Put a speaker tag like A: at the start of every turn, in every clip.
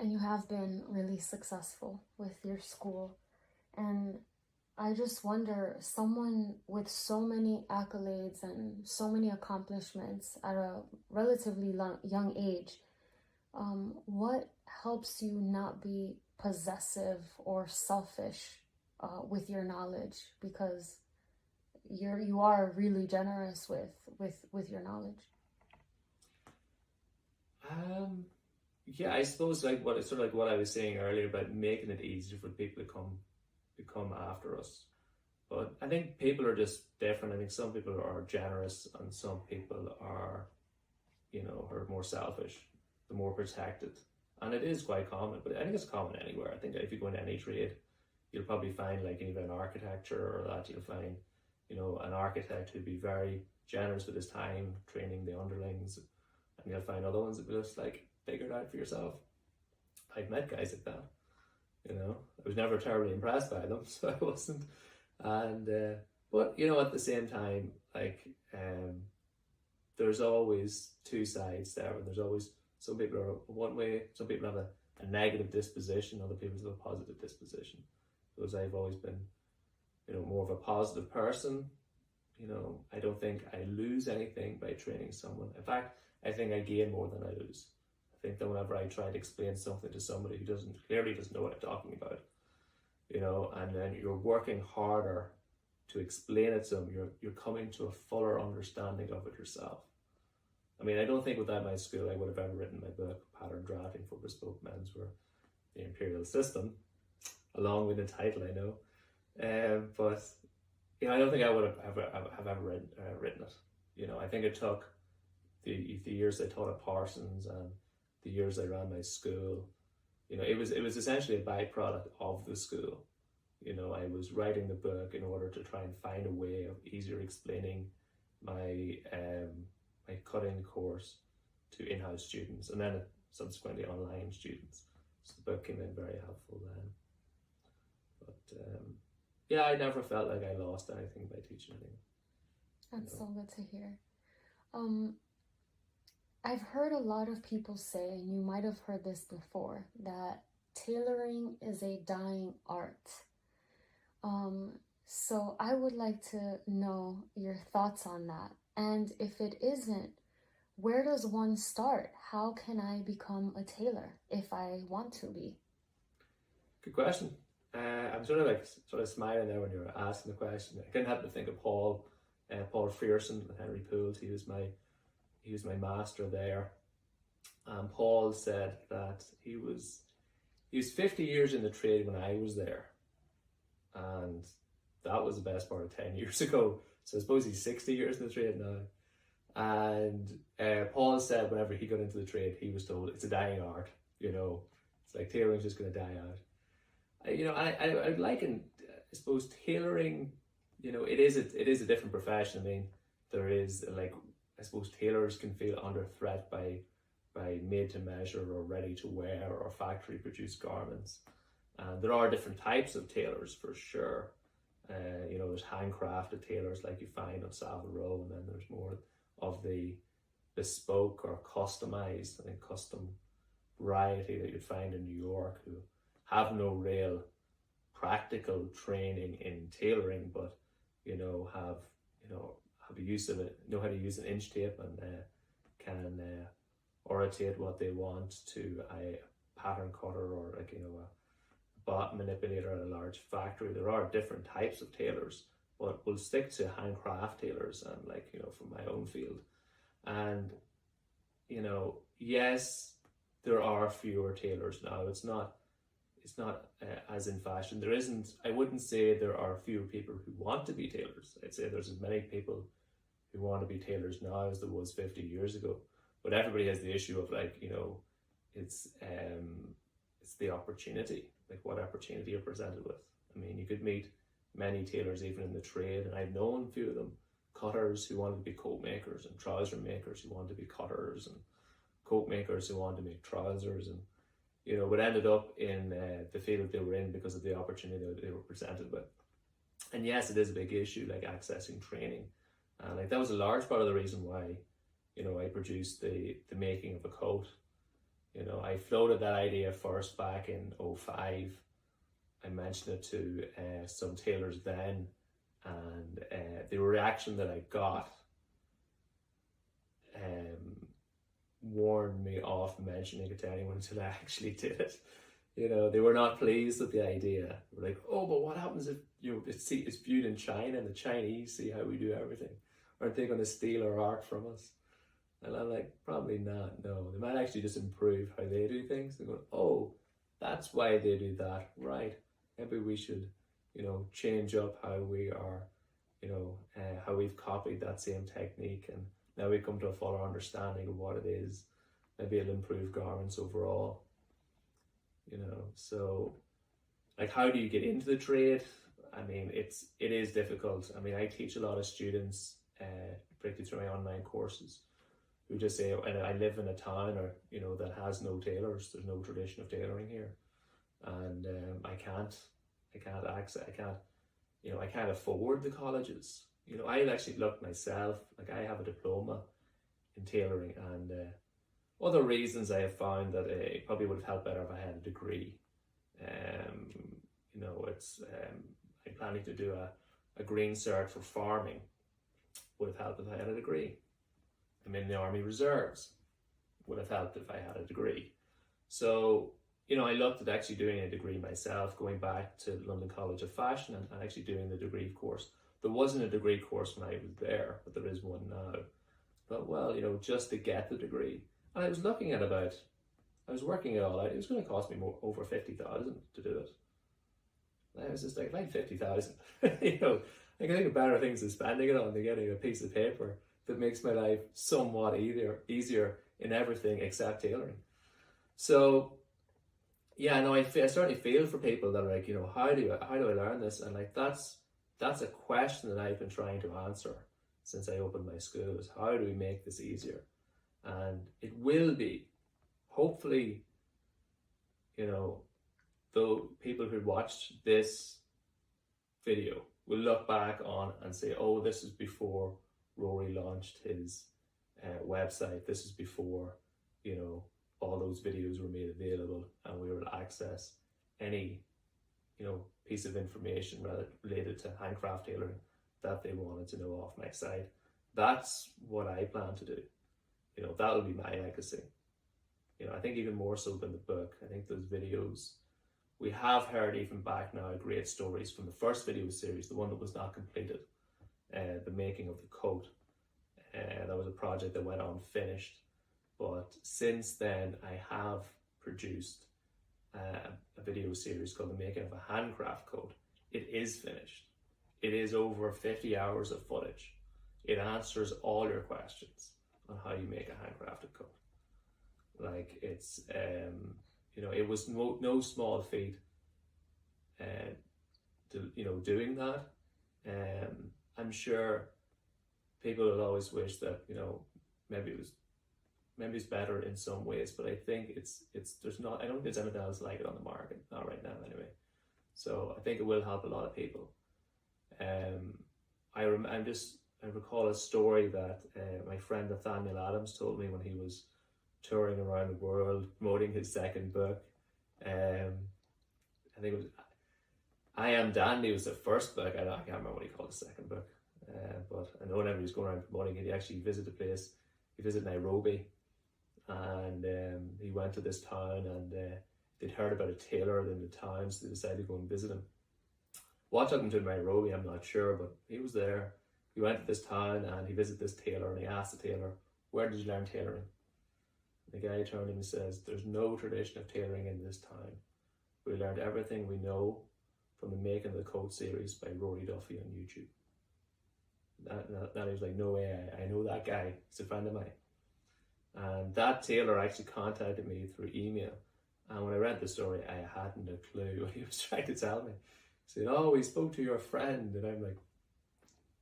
A: and you have been really successful with your school. And I just wonder, someone with so many accolades and so many accomplishments at a relatively young age, what helps you not be possessive or selfish with your knowledge? Because you are really generous with your knowledge.
B: Yeah, I suppose like what sort of like what I was saying earlier about making it easier for people to come after us. But I think people are just different. I think some people are generous and some people are, are more selfish, the more protected. And it is quite common, but I think it's common anywhere. I think if you go into any trade, you'll probably find like even architecture or that, you'll find, an architect who'd be very generous with his time, training the underlings, and you'll find other ones that will just like figure it out for yourself. I've met guys like that, I was never terribly impressed by them, so I wasn't. And but at the same time, like there's always two sides there, and there's always some people are one way, some people have a negative disposition, other people have a positive disposition. Because I've always been, more of a positive person. I don't think I lose anything by training someone. In fact, I think I gain more than I lose. I think that whenever I try to explain something to somebody who clearly doesn't know what I'm talking about, and then you're working harder to explain it to them, you're coming to a fuller understanding of it yourself. I mean, I don't think without my school I would have ever written my book, Pattern Drafting for Bespoke Menswear, the Imperial System, along with the title, I know. But I don't think I would have ever written it. I think it took the years I taught at Parsons and the years I ran my school. It was essentially a byproduct of the school. I was writing the book in order to try and find a way of easier explaining my my cutting course to in-house students, and then subsequently online students. So the book came in very helpful then. But yeah, I never felt like I lost anything by teaching anything.
A: That's so good to hear. I've heard a lot of people say, and you might have heard this before, that tailoring is a dying art. So I would like to know your thoughts on that. And if it isn't, where does one start? How can I become a tailor if I want to be?
B: Good question. I'm sort of smiling there when you're asking the question. I couldn't help but think of Paul Frierson and Henry Poole. He was my master there. And Paul said that he was 50 years in the trade when I was there, and that was the best part of 10 years ago. So I suppose he's 60 years in the trade now. And Paul said whenever he got into the trade, he was told it's a dying art. It's like tailoring's just going to die out. I'd liken, I suppose, tailoring. It is a different profession. I mean, there is I suppose tailors can feel under threat by made to measure or ready to wear or factory produced garments. And there are different types of tailors for sure. There's handcrafted tailors like you find on Savile Row, and then there's more of the bespoke or customized, I think, custom variety that you'd find in New York, who have no real practical training in tailoring, but have a use of it, know how to use an inch tape, and can orientate what they want to a pattern cutter or a bot manipulator at a large factory. There are different types of tailors, but we'll stick to handcraft tailors and from my own field. And yes, there are fewer tailors now. It's not as in fashion. There isn't. I wouldn't say there are fewer people who want to be tailors. I'd say there's as many people who want to be tailors now as there was 50 years ago. But everybody has the issue of it's the opportunity, like what opportunity you're presented with. I mean, you could meet many tailors even in the trade, and I've known a few of them, cutters who wanted to be coat makers, and trouser makers who wanted to be cutters, and coat makers who wanted to make trousers, and but ended up in the field they were in because of the opportunity that they were presented with. And yes, it is a big issue, like accessing training, and that was a large part of the reason why I produced the making of a coat. You know, I floated that idea first back in '05. I mentioned it to some tailors then, and the reaction that I got warned me off mentioning it to anyone until I actually did it. You know, they were not pleased with the idea. They were like, oh, but what happens if, you know, it's viewed in China and the Chinese see how we do everything? Aren't they going to steal our art from us? And I'm like, probably not, no. They might actually just improve how they do things. They're going, oh, that's why they do that, right? Maybe we should, you know, change up how we are, you know, how we've copied that same technique, and now we come to a fuller understanding of what it is. Maybe it'll improve garments overall, you know. So, like, how do you get into the trade? I mean, it is difficult. I mean, I teach a lot of students, particularly through my online courses, who just say, and I live in a town, or, you know, that has no tailors. There's no tradition of tailoring here, and I can't, you know, I can't afford the colleges. You know, I actually looked myself, like I have a diploma in tailoring, and other reasons I have found that it probably would have helped better if I had a degree. You know, I'm planning to do a green cert for farming. Would have helped if I had a degree. I'm in the Army Reserves. Would have helped if I had a degree. So, you know, I looked at actually doing a degree myself, going back to London College of Fashion and actually doing the degree course. There wasn't a degree course when I was there, but there is one now. But, well, you know, just to get the degree. And I was looking at I was working it all out. It was going to cost me over 50,000 to do it. And I was just like, if I had 50,000, you know, I can think of better things than spending it on than getting a piece of paper that makes my life somewhat easier in everything except tailoring. So, yeah, no, I certainly feel for people that are like, you know, how do I learn this? And like, that's a question that I've been trying to answer since I opened my school, is how do we make this easier? And it will be, hopefully, you know, the people who watched this video will look back on and say, oh, this is before Rory launched his website. This is before, you know, all those videos were made available and we were able to access any, you know, piece of information related to handcraft tailoring that they wanted to know off my site. That's what I plan to do. You know, that'll be my legacy. You know, I think even more so than the book. I think those videos, we have heard even back now great stories from the first video series, the one that was not completed, the making of the coat. That was a project that went unfinished. But since then, I have produced a video series called The Making of a Handcraft Coat. It is finished. It is over 50 hours of footage. It answers all your questions on how you make a handcrafted coat. Like, it's, you know, it was no small feat, you know, doing that. I'm sure people will always wish that, you know, maybe it's better in some ways, but I think I don't think there's anything else like it on the market, not right now anyway. So I think it will help a lot of people. I recall a story that my friend Nathaniel Adams told me when he was touring around the world promoting his second book. I think it was I Am Dandy was the first book. I can't remember what he called the second book, but I know whenever he was going around promoting it, he actually visited a place. He visited Nairobi, and he went to this town, and they'd heard about a tailor in the town, so they decided to go and visit him. What took him to Nairobi, I'm not sure, but he was there. He went to this town and he visited this tailor, and he asked the tailor, "Where did you learn tailoring?" The guy turned to him and says, "There's no tradition of tailoring in this town. We learned everything we know from the Making of the Coat series by Rory Duffy on YouTube." That he was like, "No way, I know that guy. He's a friend of mine." And that tailor actually contacted me through email. And when I read the story, I hadn't a clue what he was trying to tell me. He said, "Oh, we spoke to your friend." And I'm like,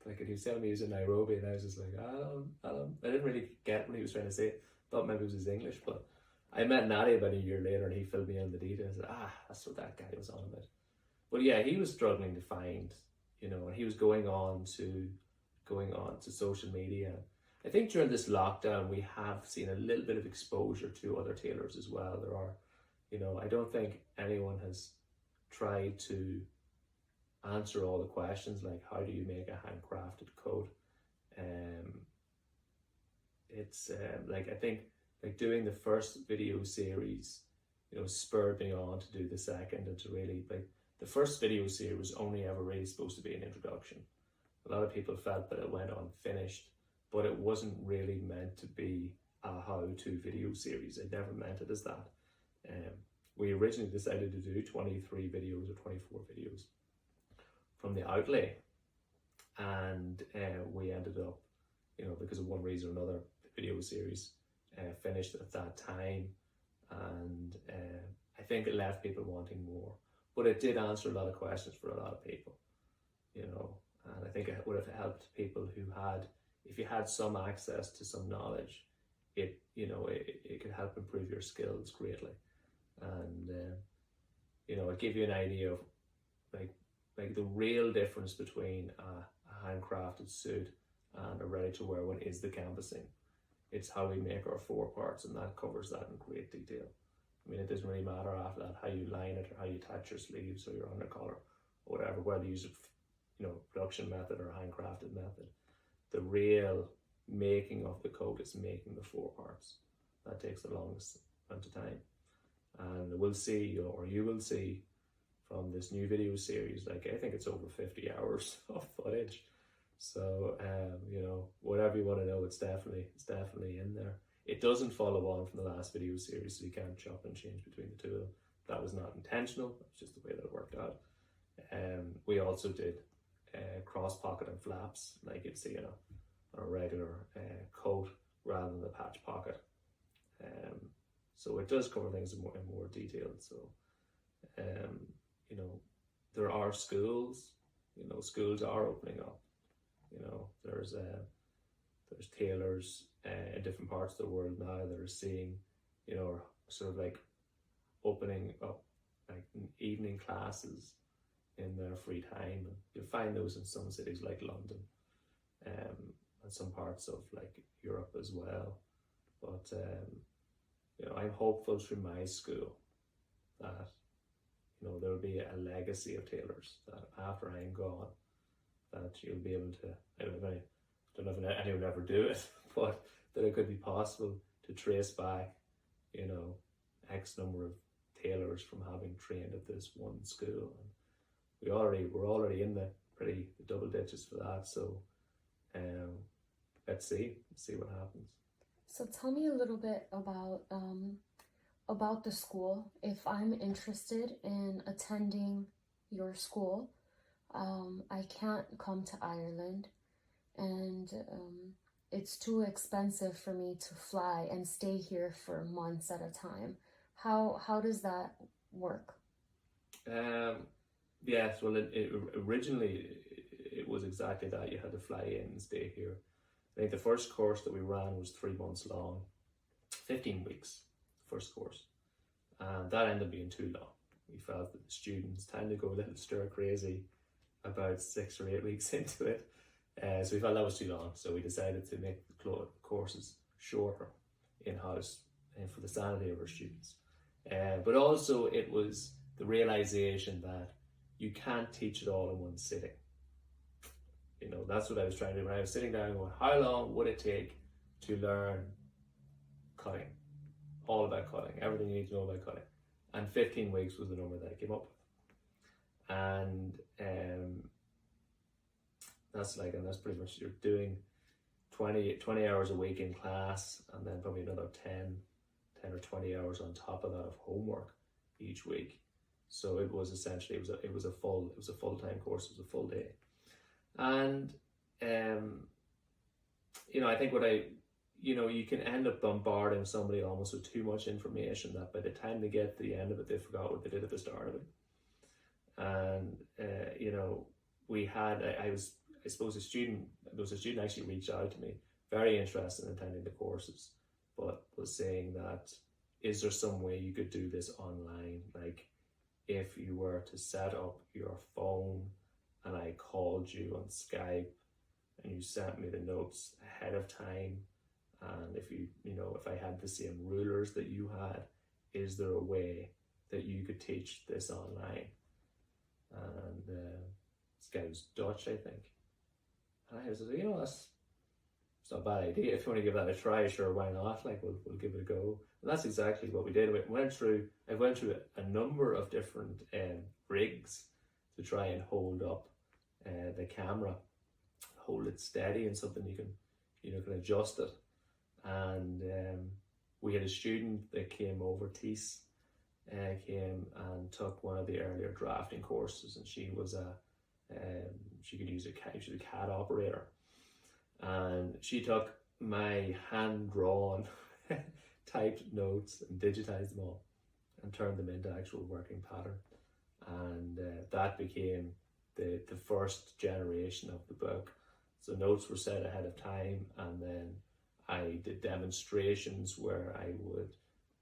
B: and he was telling me he was in Nairobi, and I was just like, I didn't really get what he was trying to say. Thought maybe it was his English, but I met Natty about a year later, and he filled me in the details. I said, that's what that guy was on about. But yeah, he was struggling to find, you know, and he was going on to social media. I think during this lockdown, we have seen a little bit of exposure to other tailors as well. There are, I don't think anyone has tried to answer all the questions like how do you make a handcrafted coat. It's like I think like doing the first video series, spurred me on to do the second and to really like the first video series was only ever really supposed to be an introduction. A lot of people felt that it went unfinished, but it wasn't really meant to be a how-to video series. It never meant it as that. We originally decided to do 23 videos or 24 videos from the outlay, and we ended up, because of one reason or another, the video series finished at that time, and I think it left people wanting more. But it did answer a lot of questions for a lot of people, and I think it would have helped people who had, if you had some access to some knowledge, it could help improve your skills greatly, and it gave you an idea of like the real difference between a handcrafted suit and a ready-to-wear one is the canvassing. It's how we make our four parts, and that covers that in great detail. I mean, it doesn't really matter after that how you line it or how you attach your sleeves or your undercollar or whatever, whether you use a production method or handcrafted method. The real making of the coat is making the four parts. That takes the longest amount of time. And we'll see, or you will see from this new video series, like I think it's over 50 hours of footage. So, whatever you want to know, it's definitely in there. It doesn't follow on from the last video series, so you can't chop and change between the two of them. That was not intentional, that's just the way that it worked out. We also did cross pocket and flaps, like you'd see on a regular coat rather than the patch pocket. So it does cover things in more detail. So, there are schools, schools are opening up. There's tailors in different parts of the world now that are seeing, sort of like opening up like evening classes in their free time. And you'll find those in some cities like London, and some parts of like Europe as well. But I'm hopeful through my school that there will be a legacy of tailors that after I'm gone, that you'll be able to, I don't know if anyone will ever do it, but that it could be possible to trace back, X number of tailors from having trained at this one school. And we're already in the double digits for that. So let's see what happens.
A: So tell me a little bit about the school. If I'm interested in attending your school, I can't come to Ireland, and it's too expensive for me to fly and stay here for months at a time. How does that work?
B: Yes, well, originally it was exactly that. You had to fly in and stay here. I think the first course that we ran was 3 months long, 15 weeks, first course. And that ended up being too long. We felt that the students tend to go a little stir crazy about 6 or 8 weeks into it. So we felt that was too long. So we decided to make the courses shorter in-house and for the sanity of our students. But also it was the realization that you can't teach it all in one sitting. That's what I was trying to do. When I was sitting down going, how long would it take to learn cutting? All about cutting, everything you need to know about cutting. And 15 weeks was the number that I came up with. And that's pretty much, you're doing 20 hours a week in class, and then probably another 10 or 20 hours on top of that of homework each week. So it was essentially, it was a full-time course, it was a full day. And I think you can end up bombarding somebody almost with too much information that by the time they get to the end of it, they forgot what they did at the start of it. And we had, there was a student actually reached out to me, very interested in attending the courses, but was saying that, is there some way you could do this online? Like if you were to set up your phone and I called you on Skype and you sent me the notes ahead of time, and if if I had the same rulers that you had, is there a way that you could teach this online? And this guy was Dutch, I think. And I was like, it's not a bad idea. If you want to give that a try, sure, why not? Like, we'll give it a go. And that's exactly what we did. I went through a number of different rigs to try and hold up the camera, hold it steady, and something you can adjust it. And we had a student that came over, Tees, came and took one of the earlier drafting courses, and she was she could use she was a CAD operator, and she took my hand-drawn typed notes and digitized them all and turned them into actual working pattern, and that became the first generation of the book. So notes were set ahead of time, and then I did demonstrations where I would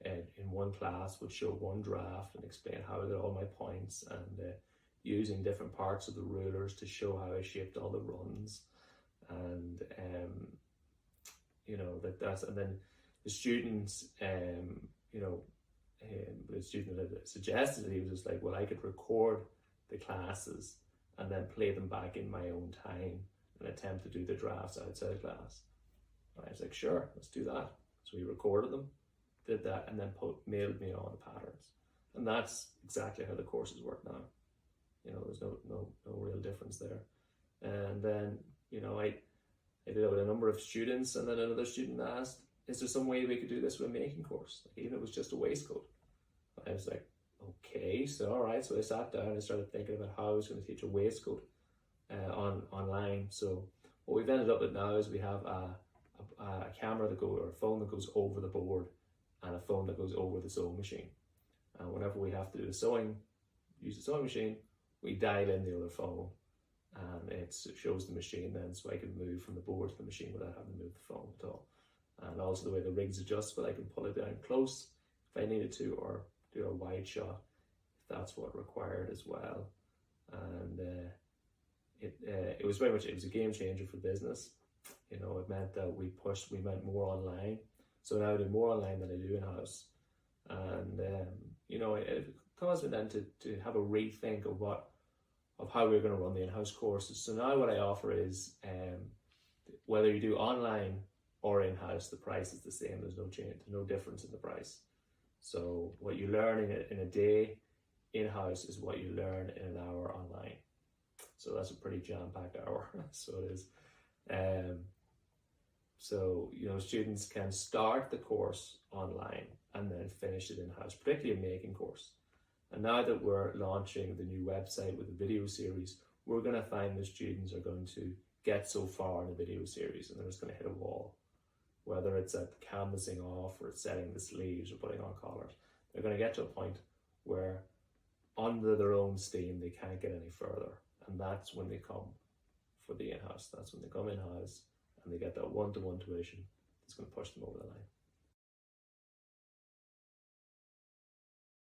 B: in one class would show one draft and explain how I got all my points, and using different parts of the rulers to show how I shaped all the runs, and that's, and then the students, the student that suggested it, he was just like, well, I could record the classes and then play them back in my own time and attempt to do the drafts outside class. And I was like, sure, let's do that. So we recorded them, did that, and then mailed me all the patterns. And that's exactly how the courses work now. There's no real difference there. And then, I did it with a number of students, and then another student asked, is there some way we could do this with a making course? Like, even if it was just a waistcoat. I was like, okay, so all right. So I sat down and started thinking about how I was going to teach a waistcoat online. So what we've ended up with now is we have a camera or a phone that goes over the board, and a phone that goes over the sewing machine. And whenever we have to do the sewing, use the sewing machine, we dial in the other phone, and it shows the machine then, so I can move from the board to the machine without having to move the phone at all. And also the way the rig's adjustable, I can pull it down close if I needed to, or do a wide shot if that's what required as well. And it was a game changer for business. It meant that we went more online. So now I do more online than I do in-house. And it caused me then to have a rethink of how we're going to run the in-house courses. So now what I offer is whether you do online or in-house, the price is the same. There's no change, there's no difference in the price. So what you learn in a day in-house is what you learn in an hour online. So that's a pretty jam-packed hour. So it is. So students can start the course online and then finish it in-house, particularly a making course. And now that we're launching the new website with the video series, we're going to find the students are going to get so far in the video series and they're just going to hit a wall. Whether it's at canvassing off or setting the sleeves or putting on collars, they're going to get to a point where under their own steam they can't get any further, and that's when they come for the in-house. That's when they come in-house and they get that one-to-one tuition that's going to push them over the line.